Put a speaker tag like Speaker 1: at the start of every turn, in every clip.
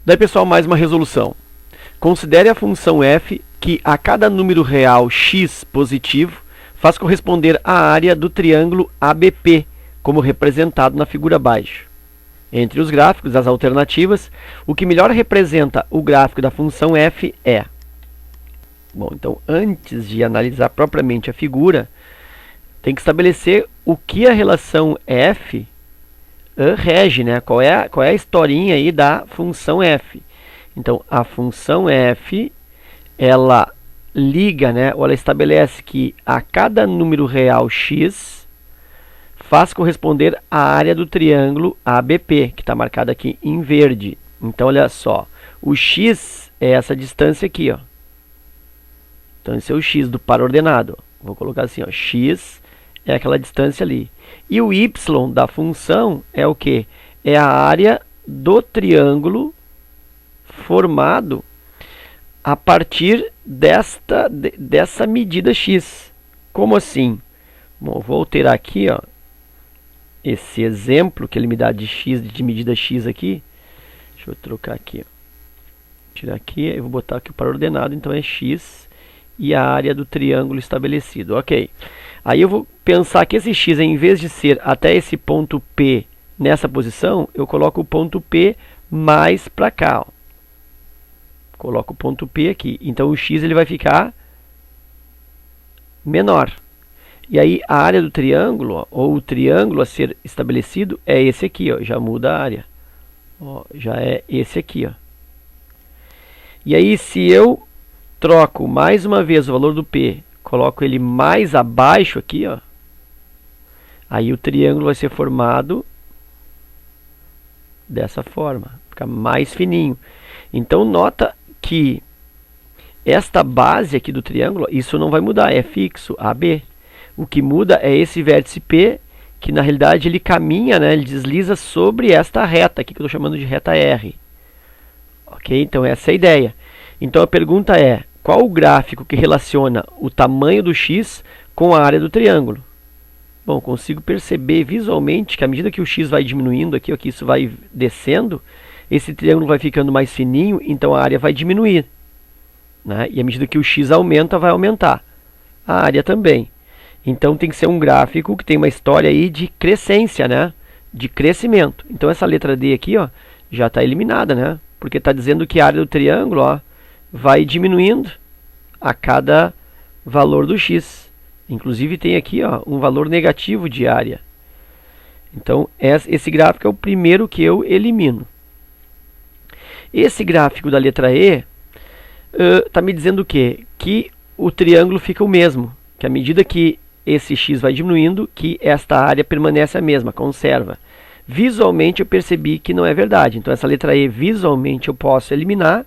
Speaker 1: Daí, pessoal, mais uma resolução. Considere a função f que a cada número real x positivo faz corresponder a área do triângulo ABP, como representado na figura abaixo. Entre os gráficos das alternativas, o que melhor representa o gráfico da função f é... Bom, então, antes de analisar propriamente a figura, tem que estabelecer o que a relação f rege, né? Qual é a historinha aí da função f. Então, a função f, ela liga, né? Ou ela estabelece que a cada número real x faz corresponder à área do triângulo ABP, que está marcada aqui em verde. Então, olha só, o x é essa distância aqui, ó. Então, esse é o x do par ordenado. Vou colocar assim, ó, x é aquela distância ali. E o y da função é o quê? É a área do triângulo formado a partir dessa medida x. Como assim? Bom, vou alterar aqui, ó, esse exemplo que ele me dá de x, de medida x aqui. Deixa eu trocar aqui, ó. Tirar aqui, eu vou botar aqui o par ordenado, então é x e a área do triângulo estabelecido. Ok. Aí eu vou pensar que esse x, em vez de ser até esse ponto P nessa posição, eu coloco o ponto P mais para cá, ó. Coloco o ponto P aqui. Então o x ele vai ficar menor. E aí a área do triângulo, ó, ou o triângulo a ser estabelecido é esse aqui, ó. Já muda a área. Ó, já é esse aqui, ó. E aí se eu troco mais uma vez o valor do P, coloco ele mais abaixo aqui, ó, aí o triângulo vai ser formado dessa forma, fica mais fininho. Então nota que esta base aqui do triângulo, isso não vai mudar, é fixo, AB. O que muda é esse vértice P, que na realidade ele caminha, né, ele desliza sobre esta reta aqui, que eu estou chamando de reta R. Ok? Então essa é a ideia. Então a pergunta é, qual o gráfico que relaciona o tamanho do x com a área do triângulo? Bom, consigo perceber visualmente que à medida que o x vai diminuindo aqui, ó, que isso vai descendo, esse triângulo vai ficando mais fininho, então a área vai diminuir, né? E à medida que o x aumenta, vai aumentar. A área também. Então tem que ser um gráfico que tem uma história aí de crescência, né? De crescimento. Então essa letra D aqui, ó, já está eliminada, né? Porque está dizendo que a área do triângulo, ó, vai diminuindo a cada valor do x. Inclusive tem aqui, ó, um valor negativo de área. Então esse gráfico é o primeiro que eu elimino. Esse gráfico da letra E está me dizendo o quê? Que o triângulo fica o mesmo. Que à medida que esse x vai diminuindo, que esta área permanece a mesma, conserva. Visualmente eu percebi que não é verdade. Então essa letra E visualmente eu posso eliminar.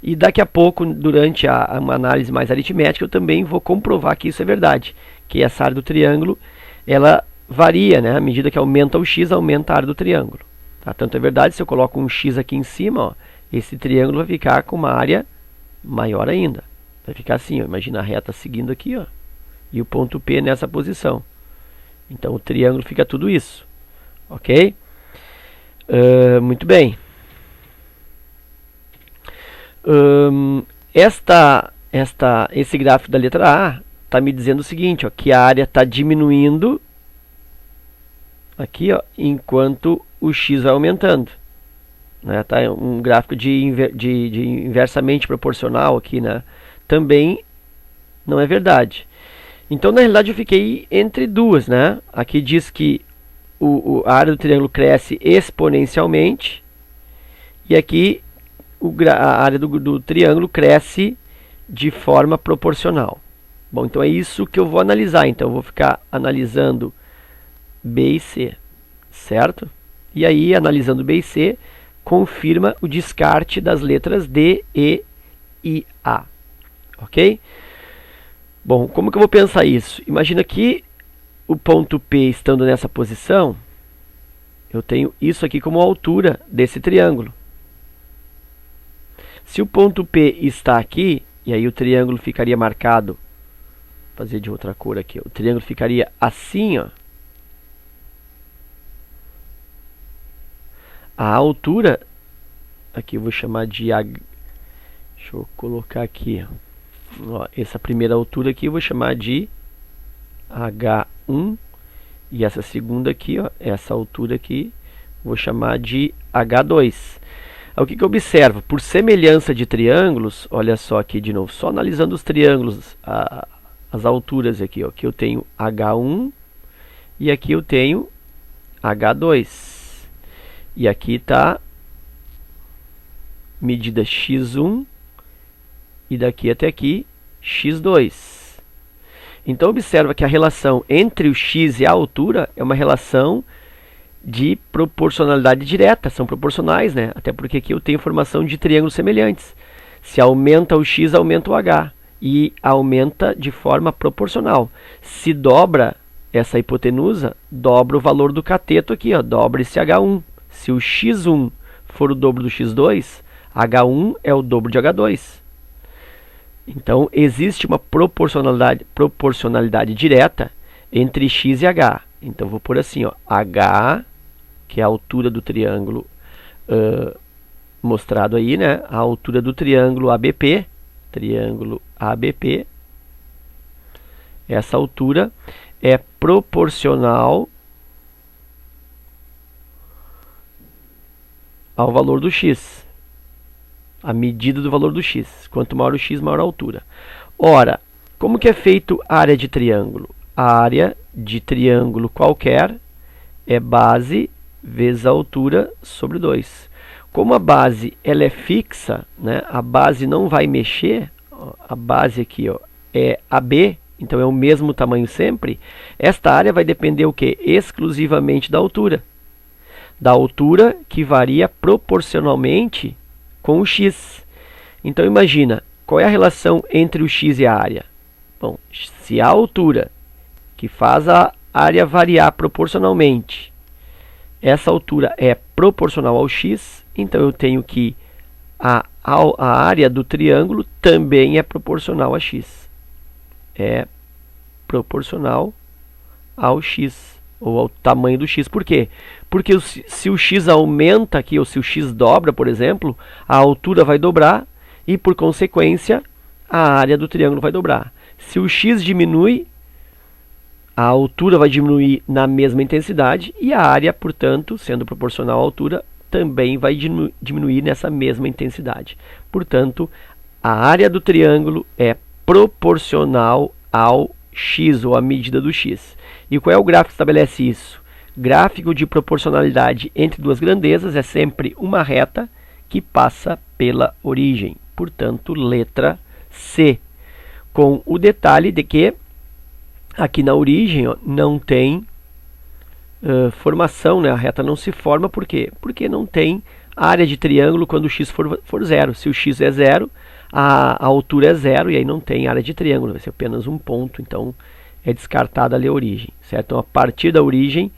Speaker 1: E daqui a pouco, durante uma análise mais aritmética, eu também vou comprovar que isso é verdade. Que essa área do triângulo, ela varia, né? À medida que aumenta o x, aumenta a área do triângulo. Tá? Tanto é verdade, se eu coloco um x aqui em cima, ó, esse triângulo vai ficar com uma área maior ainda. Vai ficar assim, ó, imagina a reta seguindo aqui, ó, e o ponto P nessa posição. Então o triângulo fica tudo isso. Ok? Muito bem. Esse gráfico da letra A está me dizendo o seguinte, ó, que a área está diminuindo aqui, ó, enquanto o x vai aumentando. Né? Tá um gráfico de inversamente proporcional aqui, né? Também não é verdade. Então, na realidade, eu fiquei entre duas, né? Aqui diz que a área do triângulo cresce exponencialmente e aqui a área do triângulo cresce de forma proporcional. Bom, então é isso que eu vou analisar. Então eu vou ficar analisando B e C, certo? E aí, analisando B e C, confirma o descarte das letras D, E e A. Ok? Bom, como que eu vou pensar isso? Imagina que o ponto P estando nessa posição, eu tenho isso aqui como altura desse triângulo. Se o ponto P está aqui, e aí o triângulo ficaria marcado, vou fazer de outra cor aqui, o triângulo ficaria assim, ó. A altura aqui eu vou chamar de H, deixa eu colocar aqui, ó, essa primeira altura aqui eu vou chamar de H1, e essa segunda aqui, ó, essa altura aqui, vou chamar de H2. O que eu observo? Por semelhança de triângulos, olha só aqui de novo, só analisando os triângulos, as alturas aqui, ó, que eu tenho H1 e aqui eu tenho H2. E aqui está medida x1 e daqui até aqui x2. Então observa que a relação entre o x e a altura é uma relação de proporcionalidade direta, são proporcionais, né? Até porque aqui eu tenho formação de triângulos semelhantes. Se aumenta o x, aumenta o h, e aumenta de forma proporcional. Se dobra essa hipotenusa, dobra o valor do cateto aqui, ó, dobra esse H1. Se o x1 for o dobro do x2, H1 é o dobro de H2. Então, existe uma proporcionalidade direta entre x e h. Então, vou pôr assim, ó, h, que é a altura do triângulo mostrado aí, né? A altura do triângulo ABP, essa altura é proporcional ao valor do x, a medida do valor do x. Quanto maior o x, maior a altura. Ora, como que é feito a área de triângulo? A área de triângulo qualquer é base vezes a altura sobre 2. Como a base ela é fixa, né, a base não vai mexer, ó, a base aqui, ó, é AB, então é o mesmo tamanho sempre, esta área vai depender o quê? Exclusivamente da altura. Da altura que varia proporcionalmente com o x. Então imagina, qual é a relação entre o x e a área? Bom, se a altura que faz a área variar proporcionalmente, essa altura é proporcional ao x, então eu tenho que a área do triângulo também é proporcional a x. É proporcional ao x, ou ao tamanho do x. Por quê? Porque se o x aumenta aqui, ou se o x dobra, por exemplo, a altura vai dobrar e, por consequência, a área do triângulo vai dobrar. Se o x diminui, a altura vai diminuir na mesma intensidade e a área, portanto, sendo proporcional à altura, também vai diminuir nessa mesma intensidade. Portanto, a área do triângulo é proporcional ao x, ou à medida do x. E qual é o gráfico que estabelece isso? Gráfico de proporcionalidade entre duas grandezas é sempre uma reta que passa pela origem. Portanto, letra C. Com o detalhe de que aqui na origem, ó, não tem formação, né? A reta não se forma, por quê? Porque não tem área de triângulo quando o x for zero. Se o x é zero, a altura é zero, e aí não tem área de triângulo, vai ser apenas um ponto, então é descartada ali a origem, certo? Então, a partir da origem,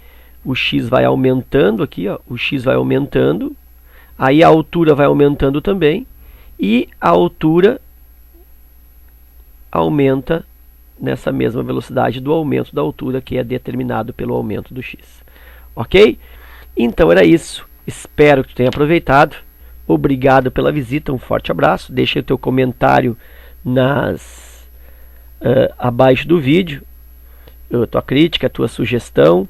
Speaker 1: o x vai aumentando aqui, ó, o x vai aumentando, aí a altura vai aumentando também, e a altura aumenta nessa mesma velocidade do aumento da altura, que é determinado pelo aumento do x. Ok? Então era isso. Espero que tu tenha aproveitado. Obrigado pela visita, um forte abraço. Deixa o teu comentário abaixo do vídeo, a tua crítica, a tua sugestão,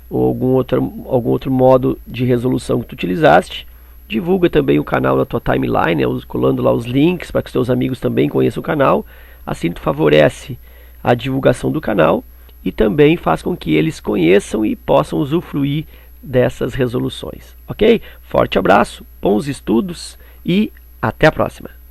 Speaker 1: ou algum outro modo de resolução que tu utilizaste. Divulga também o canal na tua timeline, colando lá os links para que os teus amigos também conheçam o canal. Assim tu favorece a divulgação do canal e também faz com que eles conheçam e possam usufruir dessas resoluções. Ok? Forte abraço, bons estudos e até a próxima!